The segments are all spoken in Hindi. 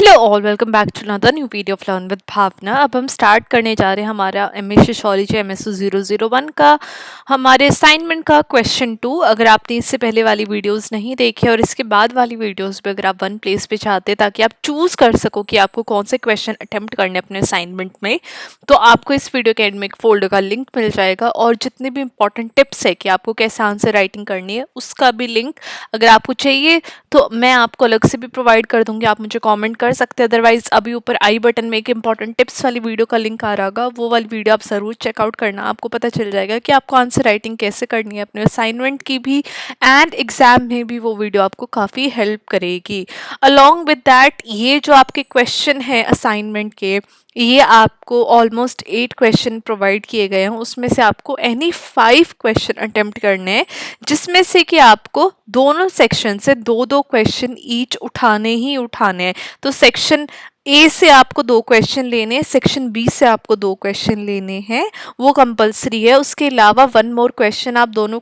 Hello all, welcome back to another new video of learn with Bhavna. अब हम स्टार्ट करने जा रहे हैं हमारा एमए सोशियोलॉजी एमएसओ 001 का हमारे असाइनमेंट का क्वेश्चन 2। अगर आपने इससे पहले वाली वीडियोस नहीं देखी और इसके बाद वाली वीडियोस पे अगर आप वन प्लेस पे चाहते हैं ताकि आप चूज कर सको कि आपको कौन से क्वेश्चन अटेम्प्ट करने अपने असाइनमेंट में, तो आपको इस वीडियो के एंड में एक फोल्डर का लिंक मिल जाएगा और जितने भी इंपॉर्टेंट टिप्स है कि आपको कैसे आंसर राइटिंग करनी है उसका भी लिंक अगर आपको चाहिए तो मैं आपको अलग से भी प्रोवाइड कर दूंगी। आप मुझे कमेंट कर सकते हैं, अदरवाइज अभी ऊपर आई बटन में एक इंपॉर्टेंट टिप्स वाली वीडियो का लिंक आ रहा होगा, वो वाली वीडियो आप जरूर चेकआउट करना। आपको पता चल जाएगा कि आपको आंसर राइटिंग कैसे करनी है अपने असाइनमेंट की भी एंड एग्जाम में भी। वो वीडियो आपको काफ़ी हेल्प करेगी। अलॉन्ग विद दैट ये जो आपके क्वेश्चन है असाइनमेंट के, ये आपको ऑलमोस्ट 8 क्वेश्चन प्रोवाइड किए गए हैं, उसमें से आपको एनी 5 क्वेश्चन अटेम्प्ट करने हैं, जिसमें से कि आपको दोनों सेक्शन से 2-2 क्वेश्चन ईच उठाने ही उठाने हैं। तो सेक्शन ए से आपको 2 क्वेश्चन लेने हैं, सेक्शन बी से आपको 2 क्वेश्चन लेने हैं, वो कंपलसरी है। उसके अलावा 1 मोर क्वेश्चन आप दोनों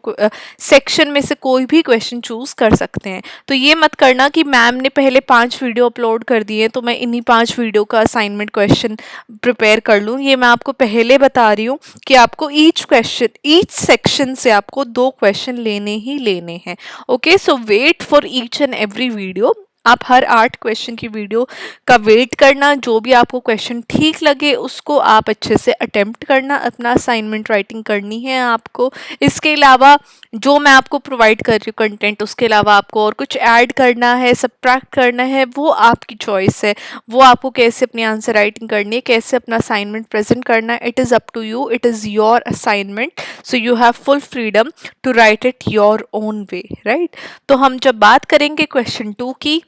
सेक्शन में से कोई भी क्वेश्चन चूज कर सकते हैं। तो ये मत करना कि मैम ने पहले 5 वीडियो अपलोड कर दिए तो मैं इन्हीं 5 वीडियो का असाइनमेंट क्वेश्चन प्रिपेयर कर लूँ। ये मैं आपको पहले बता रही हूँ कि आपको ईच सेक्शन से आपको 2 क्वेश्चन लेने ही लेने हैं। Okay, so wait for each and every video. आप हर 8 क्वेश्चन की वीडियो का वेट करना, जो भी आपको क्वेश्चन ठीक लगे उसको आप अच्छे से अटेम्प्ट करना, अपना असाइनमेंट राइटिंग करनी है आपको। इसके अलावा जो मैं आपको प्रोवाइड कर रही हूँ कंटेंट, उसके अलावा आपको और कुछ ऐड करना है, सबट्रैक्ट करना है, वो आपकी चॉइस है। वो आपको कैसे अपनी आंसर राइटिंग करनी है, कैसे अपना असाइनमेंट प्रेजेंट करना है, it is up to you, it is your assignment, so you have full freedom to write it your own way, right. तो हम जब बात करेंगे क्वेश्चन 2 की,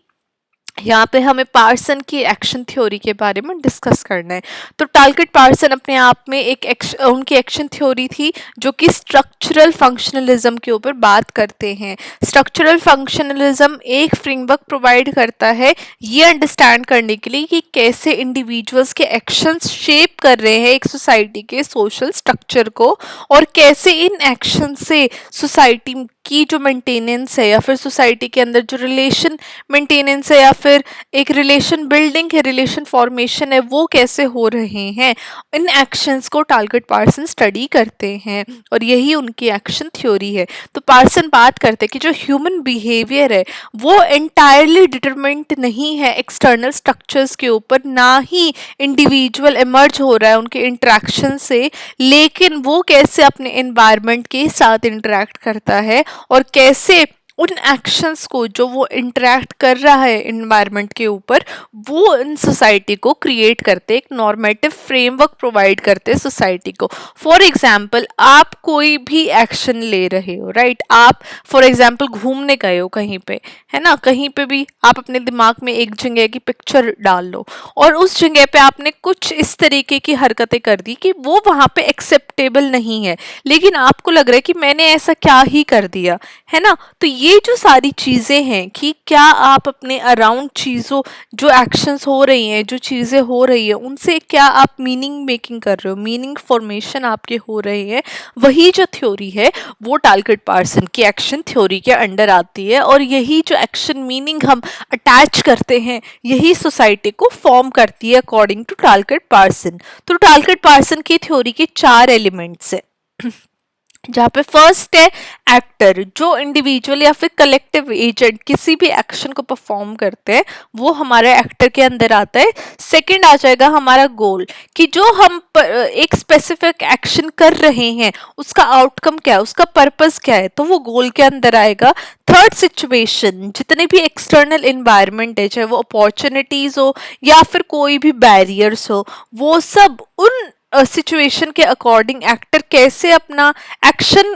यहाँ पे हमें पार्सन की एक्शन थ्योरी के बारे में डिस्कस करना है। तो टालकिट पार्सन अपने आप में उनकी एक्शन थ्योरी थी जो कि स्ट्रक्चरल फंक्शनलिज्म के ऊपर बात करते हैं। स्ट्रक्चरल फंक्शनलिज्म एक फ्रेमवर्क प्रोवाइड करता है ये अंडरस्टैंड करने के लिए कि कैसे इंडिविजुअल्स के एक्शंस शेप कर रहे हैं एक सोसाइटी के सोशल स्ट्रक्चर को, और कैसे इन एक्शन से सोसाइटी की जो मेंटेनेंस है या फिर सोसाइटी के अंदर जो रिलेशन मेंटेनेंस है या फिर एक रिलेशन बिल्डिंग है, रिलेशन फॉर्मेशन है, वो कैसे हो रहे हैं। इन एक्शंस को टालकिट पार्सन स्टडी करते हैं और यही उनकी एक्शन थ्योरी है। तो पार्सन बात करते हैं कि जो ह्यूमन बिहेवियर है वो एंटायरली डिटरमिन्ड नहीं है एक्सटर्नल स्ट्रक्चर्स के ऊपर, ना ही इंडिविजुअल इमर्ज हो रहा है उनके इंटरेक्शन से, लेकिन वो कैसे अपने एनवायरनमेंट के साथ इंटरेक्ट करता है और कैसे उन एक्शंस को जो वो इंटरेक्ट कर रहा है इन्वायरमेंट के ऊपर, वो इन सोसाइटी को क्रिएट करते, एक नॉर्मेटिव फ्रेमवर्क प्रोवाइड करते सोसाइटी को। फॉर एग्जाम्पल, आप कोई भी एक्शन ले रहे हो, राइट। आप फॉर एग्जाम्पल घूमने गए हो कहीं पे, है ना, कहीं पे भी आप अपने दिमाग में एक जगह की पिक्चर डाल लो और उस जगह पे आपने कुछ इस तरीके की हरकतें कर दी कि वो वहाँ पे एक्सेप्टेबल नहीं है, लेकिन आपको लग रहा है कि मैंने ऐसा क्या ही कर दिया, है ना। तो ये जो सारी चीज़ें हैं कि क्या आप अपने अराउंड चीज़ों, जो एक्शंस हो रही हैं, जो चीज़ें हो रही हैं, उनसे क्या आप मीनिंग मेकिंग कर रहे हो, मीनिंग फॉर्मेशन आपके हो रहे हैं, वही जो थ्योरी है वो टालकिट पार्सन की एक्शन थ्योरी के अंडर आती है। और यही जो एक्शन मीनिंग हम अटैच करते हैं यही सोसाइटी को फॉर्म करती है अकॉर्डिंग टू टालकिट पार्सन। तो टालकिट पार्सन की थ्योरी के 4 एलिमेंट्स है, जहाँ पे फर्स्ट है एक्टर, जो इंडिविजुअल या फिर कलेक्टिव एजेंट किसी भी एक्शन को परफॉर्म करते हैं वो हमारे एक्टर के अंदर आता है। सेकंड आ जाएगा हमारा गोल, कि जो हम एक स्पेसिफिक एक्शन कर रहे हैं उसका आउटकम क्या है, उसका पर्पस क्या है, तो वो गोल के अंदर आएगा। थर्ड सिचुएशन, जितने भी एक्सटर्नल इन्वायरमेंट है, चाहे वो अपॉर्चुनिटीज हो या फिर कोई भी बैरियर्स हो, वो सब उन सिचुएशन के अकॉर्डिंग एक्टर कैसे अपना एक्शन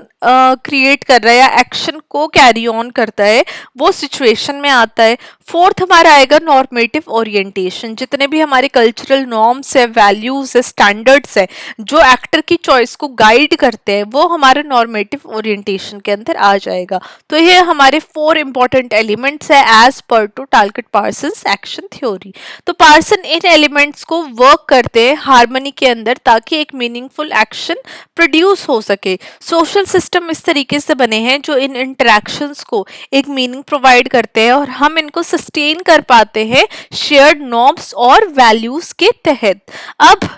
क्रिएट कर रहा है या एक्शन को कैरी ऑन करता है, वो सिचुएशन में आता है। फोर्थ हमारा आएगा नॉर्मेटिव ओरिएंटेशन, जितने भी हमारे कल्चरल नॉर्म्स है, वैल्यूज है, स्टैंडर्ड्स है, जो एक्टर की चॉइस को गाइड करते हैं, वो हमारे नॉर्मेटिव ओरिएंटेशन के अंदर आ जाएगा। तो ये हमारे 4 इंपॉर्टेंट एलिमेंट्स है as per to Talcott Parsons action theory. तो पार्सन इन एलिमेंट्स को वर्क करते हैं हार्मनी के अंदर, ताकि एक मीनिंगफुल एक्शन प्रोड्यूस हो सके। सोशल सिस्टम इस तरीके से बने हैं जो इन इंटरेक्शंस को एक मीनिंग प्रोवाइड करते हैं और हम इनको सस्टेन कर पाते हैं शेयर्ड नॉर्म्स और वैल्यूज के तहत। अब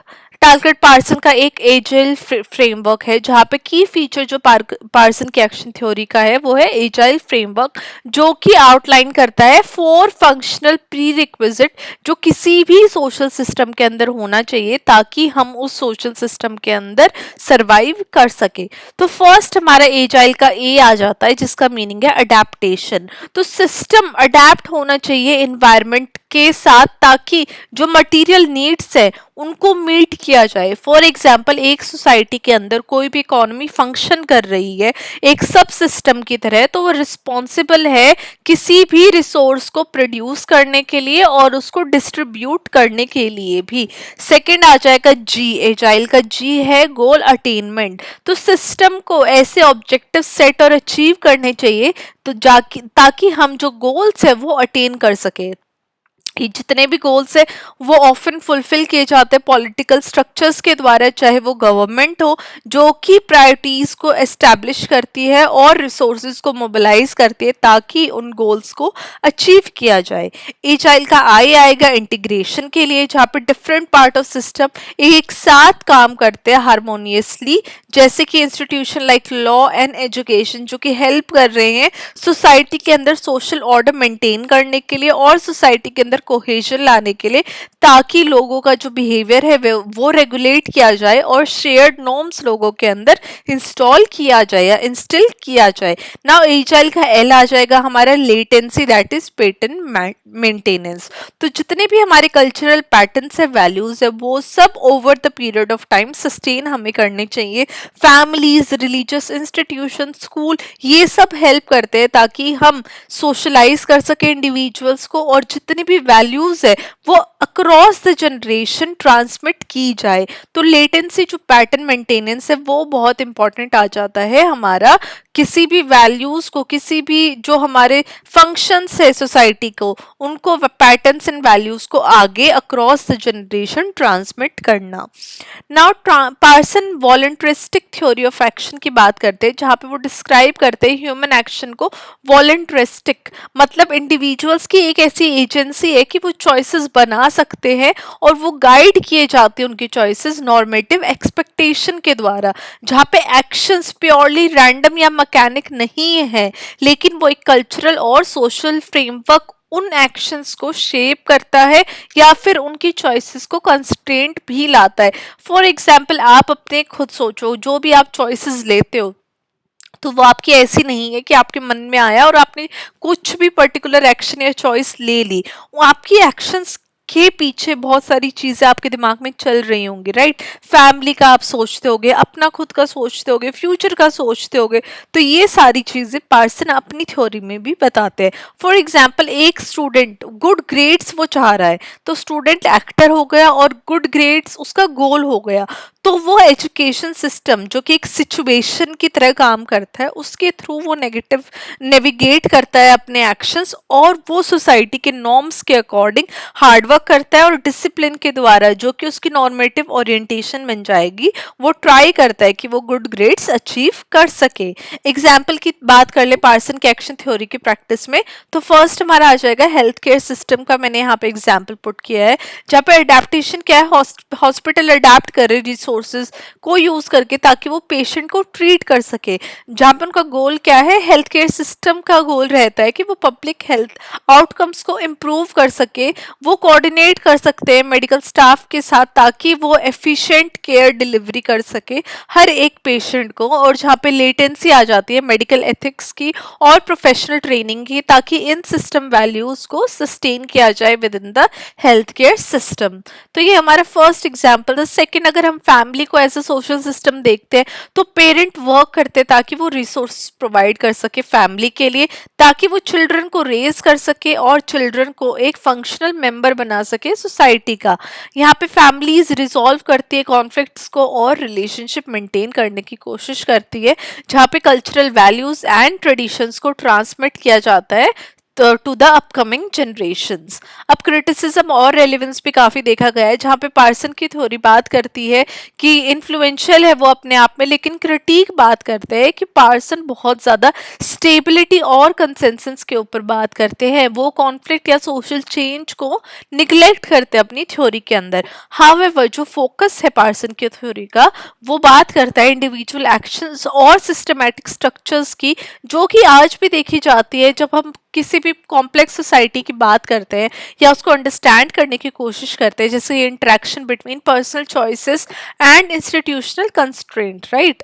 टालकट पार्सन का एक एजाइल फ्रेमवर्क है जहाँ पे की फीचर जो पार्सन की एक्शन थ्योरी का है वो है एजाइल फ्रेमवर्क, जो कि आउटलाइन करता है 4 फंक्शनल प्री रिक्विजिट जो किसी भी सोशल सिस्टम के अंदर होना चाहिए ताकि हम उस सोशल सिस्टम के अंदर सरवाइव कर सके। तो फर्स्ट हमारा एजाइल का ए आ जाता है जिसका मीनिंग है अडेप्टेशन। तो सिस्टम अडेप्ट होना चाहिए एनवायरनमेंट के साथ ताकि जो मटेरियल नीड्स है उनको मीट किया जाए। फॉर एग्जाम्पल एक सोसाइटी के अंदर कोई भी इकोनॉमी फंक्शन कर रही है एक सब सिस्टम की तरह, तो वो रिस्पॉन्सिबल है किसी भी रिसोर्स को प्रोड्यूस करने के लिए और उसको डिस्ट्रीब्यूट करने के लिए भी। सेकंड आ जाएगा जी, एजाइल का जी है गोल अटेनमेंट। तो सिस्टम को ऐसे ऑब्जेक्टिव सेट और अचीव करने चाहिए तो ताकि हम जो गोल्स है वो अटेन कर सके। जितने भी गोल्स है वो ऑफन फुलफिल किए जाते हैं पॉलिटिकल स्ट्रक्चर्स के द्वारा, चाहे वो गवर्नमेंट हो जो कि प्रायोरिटीज को एस्टैब्लिश करती है और रिसोर्सेज को मोबिलाइज करती है ताकि उन गोल्स को अचीव किया जाए। एजाइल का आई आएगा इंटीग्रेशन के लिए जहाँ पे डिफरेंट पार्ट ऑफ सिस्टम एक साथ काम करते हैं हारमोनियसली, जैसे कि institution like law and education जो कि हेल्प कर रहे हैं सोसाइटी के अंदर सोशल ऑर्डर मेंटेन करने के लिए और सोसाइटी के अंदर कोहेजन लाने के लिए, ताकि लोगों का जो बिहेवियर है वो रेगुलेट किया जाए और शेयर्ड नॉर्म्स लोगों के अंदर इंस्टॉल किया जाए या इंस्टिल किया जाए। नाउ एजाइल का एल आ जाएगा हमारा latency, that is pattern maintenance. तो जितने भी हमारे कल्चरल पैटर्न्स है वैल्यूज है वो सब over the period of time sustain हमें करने चाहिए। फैमिलीज, रिलीजियस इंस्टीट्यूशन, स्कूल, ये सब हेल्प करते हैं ताकि हम सोशलाइज कर सके इंडिविजुअल्स को और जितनी भी वैल्यूज है वो अक्रॉस द जनरेशन ट्रांसमिट की जाए। तो लेटेंसी जो पैटर्न मेंटेनेंस है वो बहुत इंपॉर्टेंट आ जाता है हमारा किसी भी वैल्यूज को, किसी भी जो हमारे फंक्शंस है सोसाइटी को, उनको पैटर्न्स एंड वैल्यूज को आगे अक्रॉस द जनरेशन ट्रांसमिट करना। Now Parson voluntaristic theory of action की बात करते हैं जहाँ पे वो डिस्क्राइब करते हैं ह्यूमन एक्शन को वॉलंटरिस्टिक, मतलब इंडिविजुअल्स की एक ऐसी एजेंसी है कि वो चॉइसेस बना सकते हैं और वो गाइड किए जाते हैं उनकी चॉइसेस नॉर्मेटिव एक्सपेक्टेशन के द्वारा, जहाँ पे एक्शंस प्योरली रैंडम या मैकेनिक नहीं है लेकिन वो एक कल्चरल और सोशल फ्रेमवर्क उन एक्शंस को शेप करता है या फिर उनकी चॉइसेस को कंस्ट्रेंट भी लाता है। फॉर एग्जाम्पल आप अपने खुद सोचो, जो भी आप चॉइसेस लेते हो तो वो आपकी ऐसी नहीं है कि आपके मन में आया और आपने कुछ भी पर्टिकुलर एक्शन या चॉइस ले ली, वो आपकी एक्शंस के पीछे बहुत सारी चीजें आपके दिमाग में चल रही होंगी, राइट। फैमिली का आप सोचते होगे, अपना खुद का सोचते होगे, फ्यूचर का सोचते होगे, तो ये सारी चीजें पार्सन अपनी थ्योरी में भी बताते हैं। फॉर एग्जाम्पल एक स्टूडेंट गुड ग्रेड्स वो चाह रहा है तो स्टूडेंट एक्टर हो गया और गुड ग्रेड्स उसका गोल हो गया, तो वो एजुकेशन सिस्टम जो कि एक सिचुएशन की तरह काम करता है उसके थ्रू वो नेगेटिव नेविगेट करता है अपने एक्शंस और वो सोसाइटी के नॉर्म्स के अकॉर्डिंग हार्डवर्क करता है और डिसिप्लिन के द्वारा जो कि उसकी नॉर्मेटिव ओरिएंटेशन बन जाएगी वो ट्राई करता है कि वो गुड ग्रेड्स अचीव कर सके। एग्जाम्पल की बात कर ले पार्सन के एक्शन थ्योरी की प्रैक्टिस में, तो फर्स्ट हमारा आ जाएगा हेल्थ केयर सिस्टम का, मैंने यहाँ पे एग्जाम्पल पुट किया है जहाँ पे अडेप्टेशन क्या है, हॉस्पिटल अडेप्ट करे रिसोर्सेज को यूज करके ताकि वो पेशेंट को ट्रीट कर सके, जहाँ पे उनका गोल क्या है, हेल्थ केयर सिस्टम का गोल रहता है कि वो पब्लिक हेल्थ आउटकम्स को इम्प्रूव कर सके, वो कोऑर्डिनेट कर सकते हैं मेडिकल स्टाफ के साथ ताकि वो एफिशिएंट केयर डिलीवरी कर सके हर एक पेशेंट को, और जहाँ पे लेटेंसी आ जाती है मेडिकल एथिक्स की और प्रोफेशनल ट्रेनिंग की ताकि इन सिस्टम वैल्यूज को सस्टेन किया जाए with in the health care system. तो ये हमारा फर्स्ट एग्जाम्पल है। सेकेंड, अगर हम फैमिली को एज ए सोशल सिस्टम देखते हैं तो पेरेंट वर्क करते हैं ताकि वो रिसोर्स प्रोवाइड कर सके फैमिली के लिए ताकि वो चिल्ड्रन को रेज कर सके और चिल्ड्रन को एक फंक्शनल मेंबर बना सके सोसाइटी का। यहाँ पे फैमिलीज रिजॉल्व करती है कॉन्फ्लिक्ट्स को और रिलेशनशिप मेंटेन करने की कोशिश करती है, जहाँ पे कल्चरल वैल्यूज एंड ट्रेडिशंस को ट्रांसमिट किया जाता है टू द अपकमिंग जनरेशंस। अब क्रिटिसिज्म और रेलिवेंस भी काफी देखा गया है, जहाँ पे पार्सन की थ्योरी बात करती है कि इन्फ्लुएंशियल है वो अपने आप में, लेकिन क्रिटिक बात करते हैं कि पार्सन बहुत ज्यादा स्टेबिलिटी और कंसेंसस के ऊपर बात करते हैं, वो कॉन्फ्लिक्ट या सोशल चेंज को निग्लेक्ट करते हैं अपनी थ्योरी के अंदर। हाउएवर जो फोकस है पार्सन की थ्योरी का, वो बात करता है इंडिविजुअल एक्शंस और सिस्टमैटिक स्ट्रक्चर्स की, जो कि आज भी देखी जाती है जब हम किसी भी कॉम्प्लेक्स सोसाइटी की बात करते हैं या उसको अंडरस्टैंड करने की कोशिश करते हैं, जैसे ये interaction between personal choices and institutional constraint, right.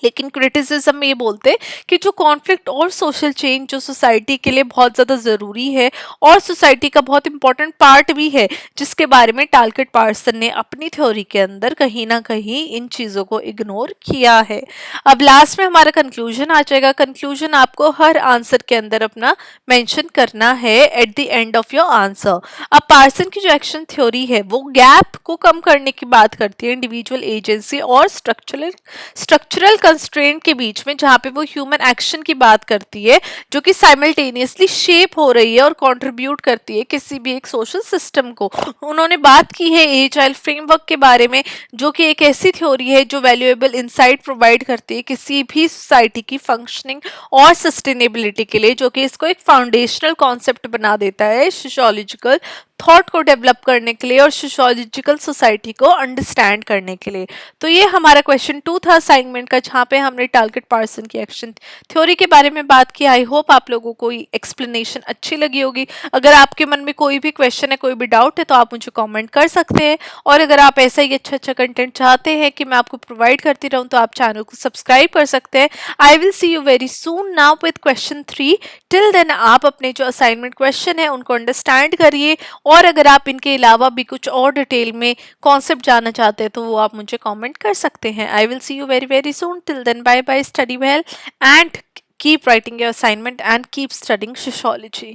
लेकिन क्रिटिसिज्म में ये बोलते हैं कि जो कॉन्फ्लिक्ट और सोशल चेंज जो सोसाइटी के लिए बहुत ज़्यादा ज़रूरी है और सोसाइटी का बहुत इंपॉर्टेंट पार्ट भी है, जिसके बारे में टालकिट पार्सन ने अपनी थ्योरी के अंदर कहीं ना कहीं इन चीज़ों को इग्नोर किया है। अब लास्ट में हमारा कंक्लूजन आ जाएगा। कंक्लूजन आपको हर आंसर के अंदर अपना मेंशन करना है at the end of your answer. अब पार्सन की जो एक्शन थ्योरी है वो गैप को कम करने की बात करती है इंडिविजुअल एजेंसी और स्ट्रक्चरल कंस्ट्रेंट के बीच में, जहां पे वो ह्यूमन एक्शन की बात करती है जो कि साइमल्टेनियसली शेप हो रही है और कंट्रीब्यूट करती है किसी भी एक सोशल सिस्टम को। उन्होंने बात की है एजाइल फ्रेमवर्क के बारे में, जो कि एक ऐसी थ्योरी है जो वैल्यूएबल इंसाइट प्रोवाइड करती है किसी भी सोसाइटी की फंक्शनिंग और सस्टेनेबिलिटी के लिए, जो कि इसको एक फाउंडेशनल कॉन्सेप्ट बना देता है सोशियोलॉजिकल थॉट को डेवलप करने के लिए और सोशियोलॉजिकल सोसाइटी को अंडरस्टैंड करने के लिए। तो ये हमारा क्वेश्चन 2 था असाइनमेंट का, जहाँ पे हमने टालकिट पार्सन की एक्शन थ्योरी के बारे में बात की। आई होप आप लोगों को एक्सप्लेनेशन अच्छी लगी होगी। अगर आपके मन में कोई भी क्वेश्चन है, कोई भी डाउट है, तो आप मुझे कमेंट कर सकते हैं। और अगर आप ऐसा ही अच्छा अच्छा कंटेंट चाहते हैं कि मैं आपको प्रोवाइड करती रहूं, तो आप चैनल को सब्सक्राइब कर सकते हैं। I will see you very soon now with question 3। Till then आप अपने जो असाइनमेंट क्वेश्चन है उनको अंडरस्टैंड करिए, और अगर आप इनके अलावा भी कुछ और डिटेल में कॉन्सेप्ट जानना चाहते हैं तो वो आप मुझे कमेंट कर सकते हैं। I will see you very very soon. Till then bye bye, study well and keep writing your assignment and keep studying sociology.